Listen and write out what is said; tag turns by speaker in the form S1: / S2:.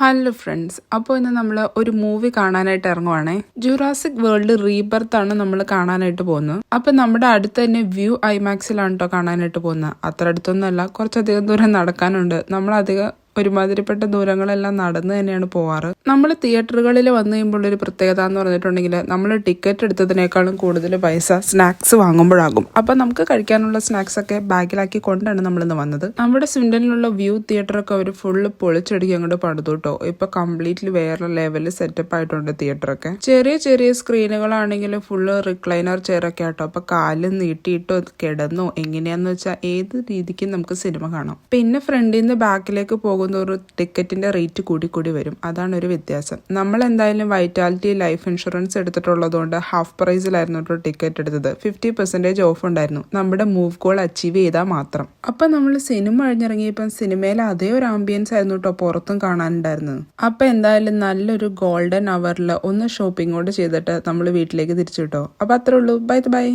S1: Hello friends, അപ്പോൾ ഇന്ന് നമ്മൾ ഒരു മൂവി കാണാനായിട്ട് ഇറങ്ങുവാണേ. ജുറാസിക് വേൾഡ് റീബർത്ത് ആണ് നമ്മൾ കാണാനായിട്ട് പോകുന്നത്. അപ്പം നമ്മുടെ അടുത്ത് തന്നെ വ്യൂ ഐമാക്സിലാണ് കേട്ടോ കാണാനായിട്ട് പോകുന്നത്. അത്ര അടുത്തൊന്നുമല്ല, കുറച്ചധികം ദൂരം നടക്കാനുണ്ട്. നമ്മളധികം ഒരുമാതിരിപ്പെട്ട ദൂരങ്ങളെല്ലാം നടന്ന് തന്നെയാണ് പോവാറ്. നമ്മൾ തിയേറ്ററുകളിൽ വന്നു കഴിയുമ്പോൾ ഒരു പ്രത്യേകത എന്ന് പറഞ്ഞിട്ടുണ്ടെങ്കിൽ നമ്മൾ ടിക്കറ്റ് എടുത്തതിനേക്കാളും കൂടുതൽ പൈസ സ്നാക്സ് വാങ്ങുമ്പോഴാകും. അപ്പം നമുക്ക് കഴിക്കാനുള്ള സ്നാക്സ് ഒക്കെ ബാഗിലാക്കി കൊണ്ടാണ് നമ്മളിന്ന് വന്നത്. നമ്മുടെ സ്വിൻഡനിലുള്ള വ്യൂ തിയേറ്ററൊക്കെ അവർ ഫുള്ള് പൊളിച്ചടിക്കി അങ്ങോട്ട് പണിതു കേട്ടോ. ഇപ്പൊ കംപ്ലീറ്റ്ലി വേറെ ലെവലിൽ സെറ്റപ്പ് ആയിട്ടുണ്ട് തിയേറ്ററൊക്കെ. ചെറിയ ചെറിയ സ്ക്രീനുകളാണെങ്കിൽ ഫുള്ള് റിക്ലൈനർ ചെയറൊക്കെ ആട്ടോ. അപ്പൊ കാല് നീട്ടിയിട്ടോ കിടന്നോ എങ്ങനെയാന്ന് വെച്ചാൽ ഏത് രീതിക്കും നമുക്ക് സിനിമ കാണാം. പിന്നെ ഫ്രണ്ടിൽ നിന്ന് ബാക്കിലേക്ക് പോകുന്ന ഒരു ടിക്കറ്റിന്റെ റേറ്റ് കൂടി വരും. അതാണ് ഒരു വ്യത്യാസം. നമ്മൾ എന്തായാലും വൈറ്റാലിറ്റി ലൈഫ് ഇൻഷുറൻസ് എടുത്തിട്ടുള്ളതുകൊണ്ട് ഹാഫ് പ്രൈസിലായിരുന്നു കേട്ടോ ടിക്കറ്റ് എടുത്തത്. 50% ഓഫ് ഉണ്ടായിരുന്നു നമ്മുടെ മൂവ് ഗോൾ അച്ചീവ് ചെയ്താൽ മാത്രം. അപ്പൊ നമ്മൾ സിനിമ കഴിഞ്ഞിറങ്ങിയപ്പം സിനിമയിൽ അതേ ഒരു ആംബിയൻസ് ആയിരുന്നു കേട്ടോ പുറത്തും കാണാനുണ്ടായിരുന്നത്. അപ്പൊ എന്തായാലും നല്ലൊരു ഗോൾഡൻ അവറിൽ ഒന്ന് ഷോപ്പിംഗ് കൂടെ ചെയ്തിട്ട് നമ്മൾ വീട്ടിലേക്ക് തിരിച്ചു കിട്ടോ. അപ്പൊ അത്രേ ഉള്ളൂ. ബൈ.